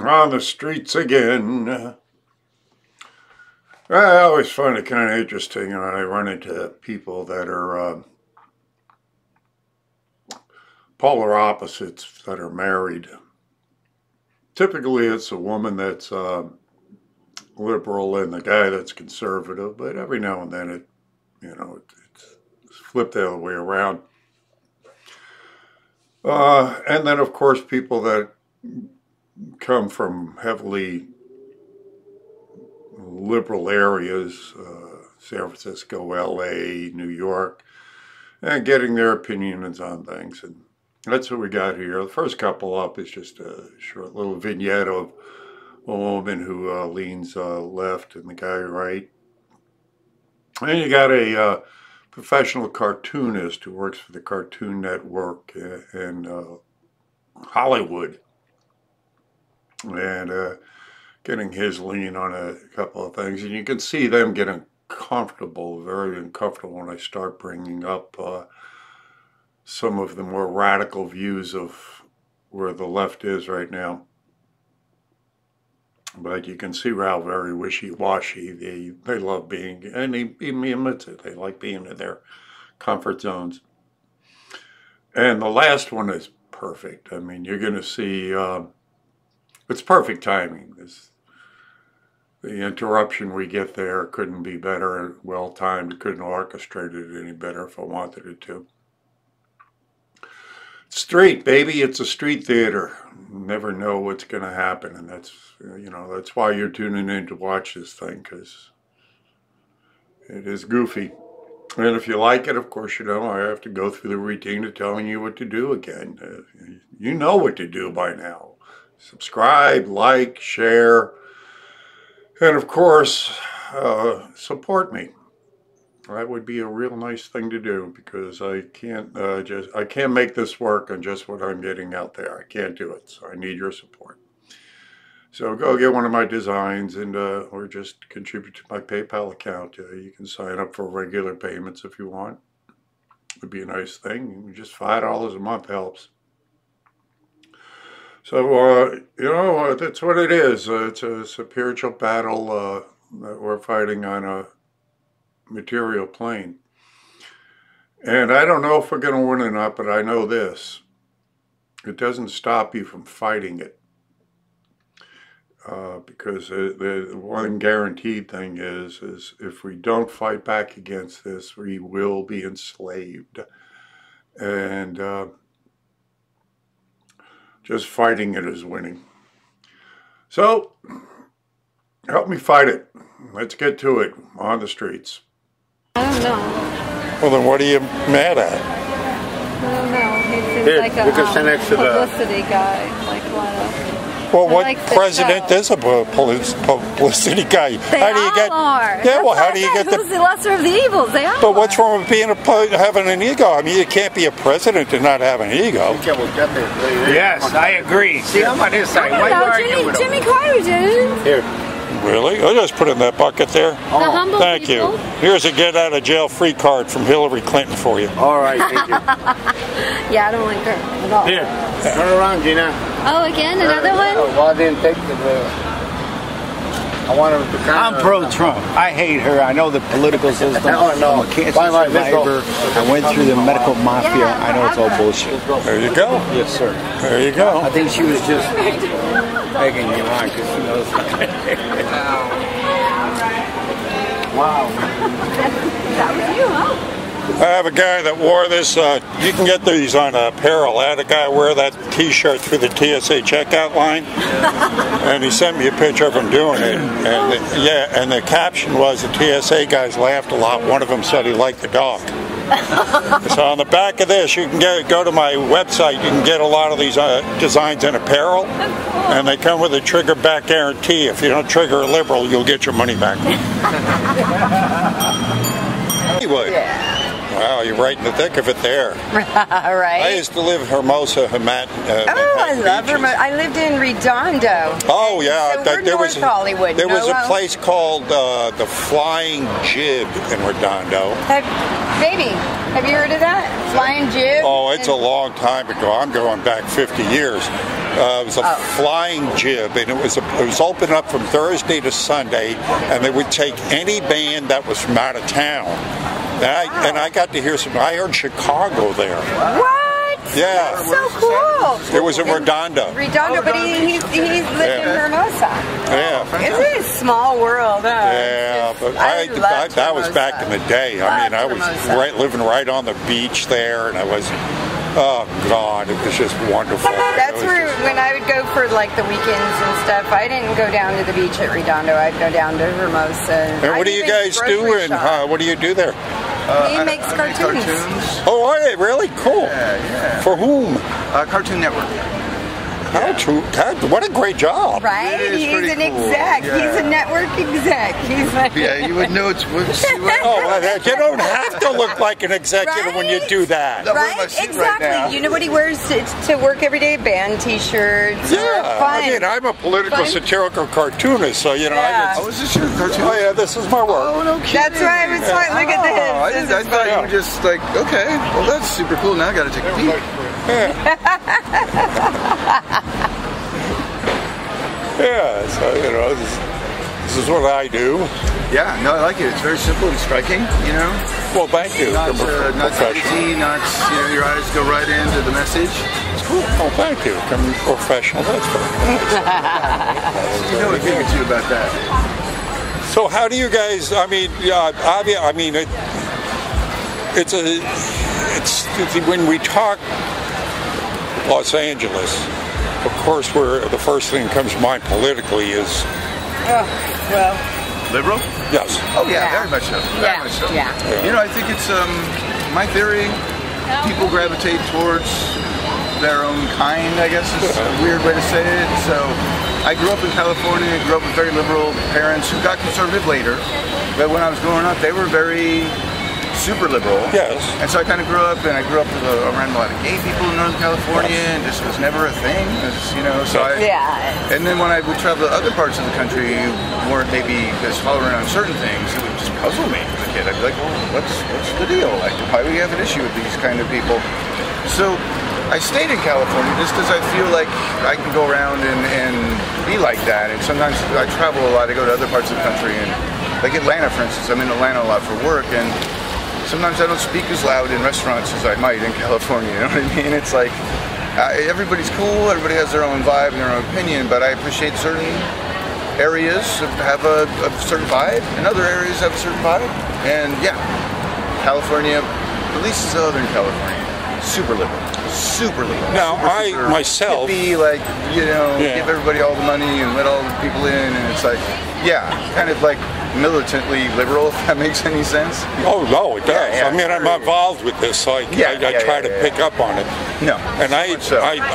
On the streets again. I always find it kind of interesting when I run into people that are polar opposites that are married. Typically it's a woman that's liberal and the guy that's conservative, but every now and then it's flipped the other way around. And then of course people that come from heavily liberal areas, San Francisco, LA, New York, and getting their opinions on things. And that's what we got here. The first couple up is just a short little vignette of a woman who leans left and the guy right. And you got a professional cartoonist who works for the Cartoon Network in Hollywood. And getting his lean on a couple of things. And you can see them getting comfortable, very uncomfortable when I start bringing up some of the more radical views of where the left is right now. But you can see how very wishy-washy they love being, and he admits it, they like being in their comfort zones. And the last one is perfect. I mean, you're going to see, it's perfect timing. The interruption we get there couldn't be better, well-timed, couldn't orchestrate it any better if I wanted it to. Street, baby, it's a street theater. You never know what's going to happen, and that's why you're tuning in to watch this thing, because it is goofy. And if you like it, of course, I have to go through the routine of telling you what to do again. You know what to do by now. Subscribe, like, share, and of course, support me. That would be a real nice thing to do, because I can't make this work on just what I'm getting out there. I can't do it, so I need your support. So go get one of my designs and or just contribute to my PayPal account. You can sign up for regular payments if you want. It would be a nice thing. Just $5 a month helps. So, that's what it is. It's a spiritual battle that we're fighting on a material plane. And I don't know if we're going to win or not, but I know this. It doesn't stop you from fighting it. Because the one guaranteed thing is if we don't fight back against this, we will be enslaved. And just fighting it is winning. So, help me fight it. Let's get to it on the streets. I don't know. Well, then what are you mad at? I don't know. He seems like a publicity guy. Like, well, what president is a publicity guy? They all are. Yeah, well, how do you get who's the lesser of the evils? They all But what's wrong with having an ego? I mean, you can't be a president and not have an ego. Yes, I agree. See, I'm on his side. Why are you arguing with him? Jimmy Carter did. Here. Really? I'll just put it in that bucket there. The humble Thank people. you. Here's a get out of jail free card from Hillary Clinton for you. All right, thank you. Yeah, I don't like her at all. Here, turn around, Gina. Oh, again? Another one? Well, I didn't take the... I want him to kind I'm pro-Trump. I hate her. I know the political system. No. I'm a cancer survivor. I went through the medical mafia. Yeah, I know it's all bullshit. There you go. Yes, sir. There you go. I think she was just begging you on because she knows. Wow. That was you, huh? I have a guy that wore this. You can get these on apparel. I had a guy wear that T-shirt through the TSA checkout line, and he sent me a picture of him doing it. And the caption was the TSA guys laughed a lot. One of them said he liked the dog. So on the back of this, you can go to my website. You can get a lot of these designs in apparel, and they come with a trigger back guarantee. If you don't trigger a liberal, you'll get your money back. Anyway. Yeah. Wow, you're right in the thick of it there. Right. I used to live in Hermosa, Manhattan. I love Hermosa. I lived in Redondo. Oh, yeah. So there was Hollywood. There was a place called the Flying Jib in Redondo. Baby, have you heard of that? Flying Jib? Oh, it's a long time ago. I'm going back 50 years. It was a flying jib, and it was open up from Thursday to Sunday, and they would take any band that was from out of town. And I got to hear some. I heard Chicago there. What? Yeah. That's so cool. It was in Redondo. Redondo, but he's lived in Hermosa. Yeah. It's a small world. Yeah, but that was back in the day. I mean, I was living right on the beach there, and I was. Oh God, it was just wonderful. That's where when I would go for like the weekends and stuff, I didn't go down to the beach at Redondo. I'd go down to Hermosa. And what do you guys do? What do you do there? He makes cartoons. Oh, are they really cool? Yeah. For whom? Cartoon Network. What a great job! Right? He's an exec. Yeah. He's a network exec. He's like You would know it's. You don't have to look like an executive when you do that. Right? Exactly. You know what he wears to work every day? Band T-shirts. Yeah. I mean, I'm a political satirical cartoonist, so you know. Is this your cartoon? Oh yeah, this is my work. Oh no kidding. That's why I was like, look at this. I thought you were just like, okay, well that's super cool. Now I got to take a peek. Yeah, so you know, this is what I do. Yeah, no, I like it. It's very simple and striking, you know. Well, thank you. Not easy, your eyes go right into the message. It's cool. Oh, thank you. I'm professional. That's fine. You know a thing or two about that. So, how do you guys? I mean, it's when we talk Los Angeles. Of course, the first thing that comes to mind politically is. Liberal? Yes. Oh yeah, very much so. Very much so. Yeah. You know, I think it's my theory. People gravitate towards their own kind. I guess is a weird way to say it. So, I grew up in California. Grew up with very liberal parents who got conservative later. But when I was growing up, they were very super liberal. Yes. And so I kind of grew up, and I grew up around a lot of gay people in Northern California, and this was never a thing, and then when I would travel to other parts of the country who weren't maybe as tolerant on certain things, it would just puzzle me as a kid. I'd be like, well, what's the deal? Like, why do we have an issue with these kind of people? So I stayed in California just because I feel like I can go around and be like that, and sometimes I travel a lot. I go to other parts of the country, and like Atlanta, for instance, I'm in Atlanta a lot for work, and sometimes I don't speak as loud in restaurants as I might in California, you know what I mean? It's like, everybody's cool, everybody has their own vibe and their own opinion, but I appreciate certain areas have a certain vibe, and other areas have a certain vibe. And yeah, California, at least Southern California, super liberal. Super liberal. Now, I myself hippie, like, you know, give everybody all the money and let all the people in, and it's like, kind of like militantly liberal, if that makes any sense. Oh no, it does. I mean, I'm involved with this, so I try to pick up on it. No, and I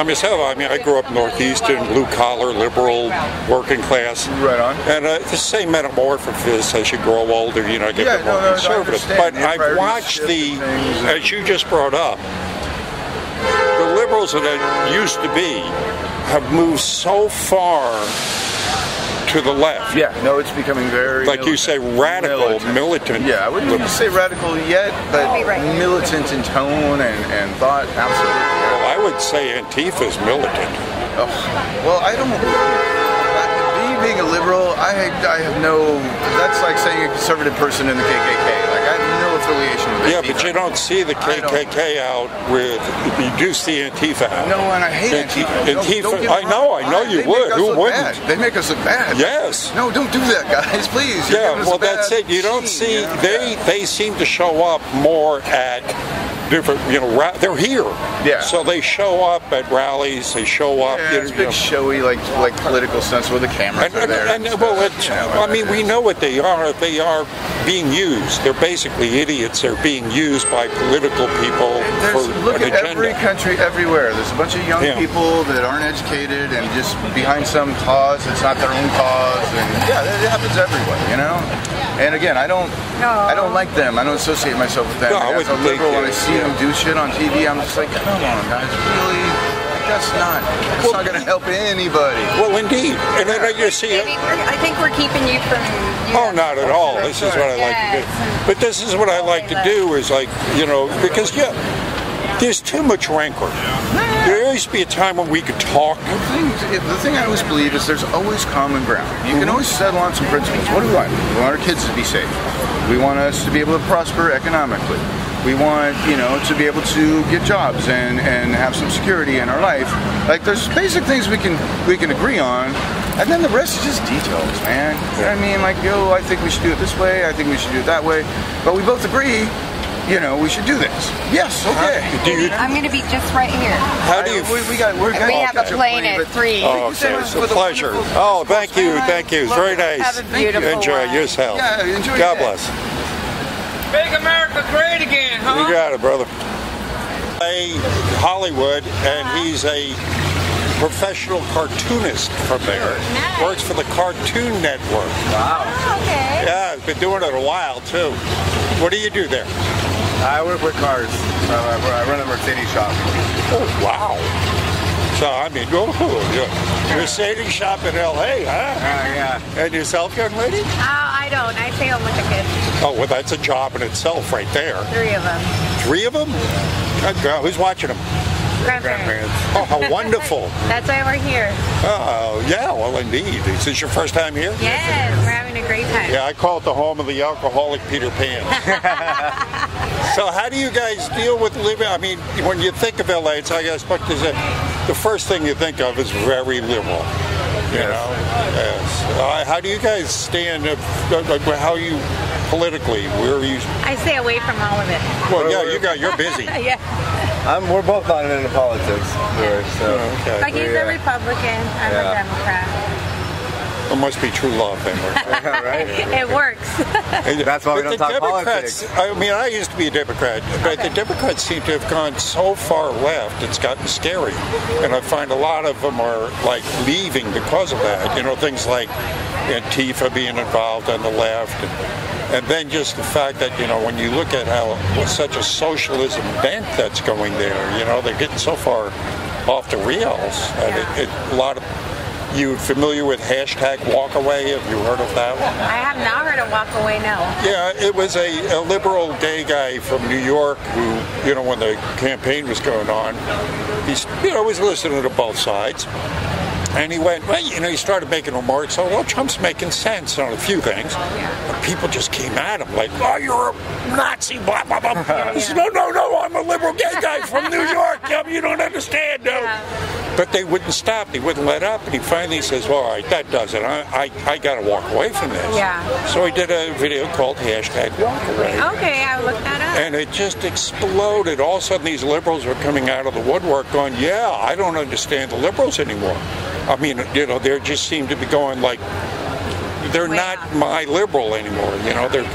myself, I mean, I grew up northeastern, blue collar, liberal, working class. Right on. And it's the same metamorphosis as you grow older. You know, get more conservative. But I've watched as you just brought up. The liberals that it used to be have moved so far to the left. Yeah, no, it's becoming very like militant. You say, radical, militant. Yeah, I wouldn't even say radical yet, but militant in tone and thought, absolutely. Well, I would say Antifa is militant. Oh, well, I don't. Being a liberal, I have no. That's like saying a conservative person in the KKK. Like, I have no affiliation with it. Yeah, but you don't see the KKK out with. You do see Antifa out. No, and I hate Antifa. Don't I know you would. Who wouldn't? They make us look bad. Yes. No, don't do that, guys, please. Yeah, well, that's it. You don't see. They seem to show up more at different. You know, they're here. Yeah. So they show up at rallies. They show up. Yeah, it's big showy, like political sense with the cameras. I mean, we know what they are. They are being used. They're basically idiots. They're being used by political people for look an at agenda. Every country, everywhere. There's a bunch of young people that aren't educated and just behind some cause that's not their own cause, and it happens everywhere, you know. And again, I don't like them. I don't associate myself with them. As a liberal, when I see them do shit on TV, I'm just like, come on, guys, really. That's not going to help anybody. Well, indeed. And then you see. I think we're keeping you from. Oh, not at all. This is what I like to do. But this is what I like to do is like, you know, because there's too much rancor. There used to be a time when we could talk. The thing I always believe is there's always common ground. You can always settle on some principles. What do we want? We want our kids to be safe. We want us to be able to prosper economically. We want, you know, to be able to get jobs and have some security in our life. Like, there's basic things we can agree on, and then the rest is just details, man. You know what I mean? Like, yo, I think we should do it this way. I think we should do it that way. But we both agree, you know, we should do this. Yes, okay. I'm going to be just right here. How do you? We have a plane at 3. Oh, okay, it's a pleasure. Oh, thank you, thank you. It's very nice. Have a beautiful Enjoy one. yourself. Yeah, enjoy God your day. bless. Make America great again, huh? You got it, brother. Hollywood, and he's a professional cartoonist from there. Nice. Works for the Cartoon Network. Wow. Oh, okay. Yeah, he's been doing it a while too. What do you do there? I work with cars. I run a Mercedes shop. Oh, wow. So, I mean, Mercedes shop in L.A., huh? Yeah. And yourself, young lady? I don't. I stay home with the kids. Oh, well, that's a job in itself right there. 3 of them. 3 of them? Good girl. Who's watching them? Grandparents. Oh, how wonderful. That's why we're here. Oh, yeah, well, indeed. Is this your first time here? Yes, we're having a great time. Yeah, I call it the home of the alcoholic Peter Pan. So how do you guys deal with living? I mean, when you think of LA, it's, I guess, the first thing you think of is very liberal. You know? Yes. How do you guys stand up? How you politically? Where are you? I stay away from all of it. Well, yeah, you're busy. Yeah. We're both not into politics. So. Okay. Like he's a Republican, I'm a Democrat. It must be true love, then. Right? It works. That's why we don't talk Democrats, politics. I mean, I used to be a Democrat, but the Democrats seem to have gone so far left, it's gotten scary. And I find a lot of them are, like, leaving because of that. You know, things like Antifa being involved on the left. And then just the fact that, you know, when you look at how such a socialism bent that's going there, you know, they're getting so far off the rails. And a lot of... You familiar with #WalkAway? Have you heard of that one? I have not heard of Walk Away, no. Yeah, it was a liberal gay guy from New York who, you know, when the campaign was going on, he's, you know, was listening to both sides. And he went, well, you know, he started making remarks. Oh, well, Trump's making sense on a few things. But people just came at him like, oh, you're a Nazi, blah, blah, blah. He said, no, I'm a liberal gay guy from New York. You don't understand, no. Yeah. But they wouldn't stop. They wouldn't let up. And he finally says, well, all right, that does it. I got to walk away from this. Yeah. So he did a video called #WalkAway. Okay, I'll look that up. And it just exploded. All of a sudden, these liberals were coming out of the woodwork going, yeah, I don't understand the liberals anymore. I mean, you know, they just seem to be going like, they're not my liberal anymore. You know, they're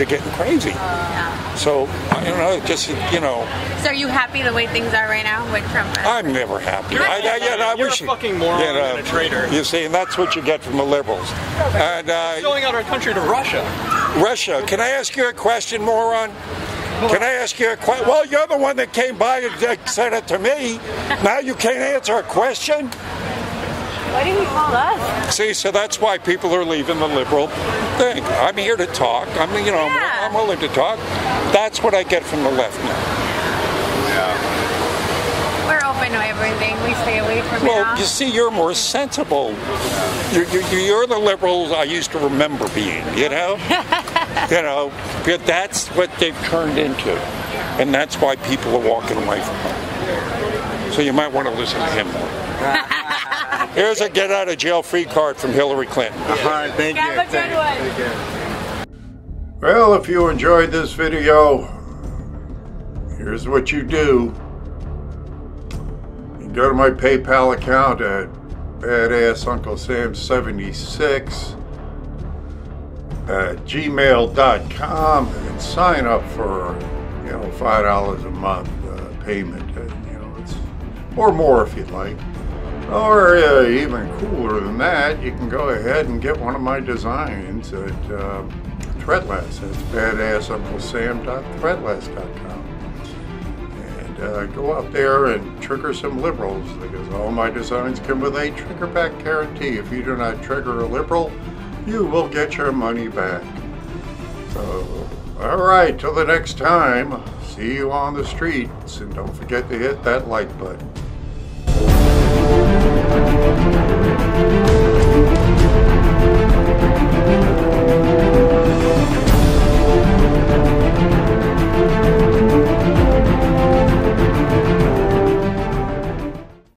getting crazy. Yeah. So, I don't know, just, you know. So are you happy the way things are right now with Trump? I'm never happy. I You're wish a fucking moron and a traitor. You see, and that's what you get from the liberals. And selling out our country to Russia. Russia, can I ask you a question, moron? Can I ask you a question? Well, you're the one that came by and said it to me. Now you can't answer a question? What do you call us? See, so that's why people are leaving the liberal thing. I'm here to talk. I'm willing to talk. That's what I get from the left now. Yeah. We're open to everything. We stay away from it. Well, you see, you're more sensible. You're the liberals I used to remember being, you know? You know, but that's what they've turned into. And that's why people are walking away from him. So you might want to listen to him more. Here's a get-out-of-jail-free card from Hillary Clinton. All right, thank you. Have a good one. Well, if you enjoyed this video, here's what you do. You go to my PayPal account at BadassUncleSam76 at gmail.com and sign up for, you know, $5 a month payment. You know, it's, or more if you'd like. Or even cooler than that, you can go ahead and get one of my designs at Threadless. That's BadassUncleSam.threadless.com. And go out there and trigger some liberals, because all my designs come with a trigger back guarantee. If you do not trigger a liberal, you will get your money back. So, alright, till the next time, see you on the streets, and don't forget to hit that like button.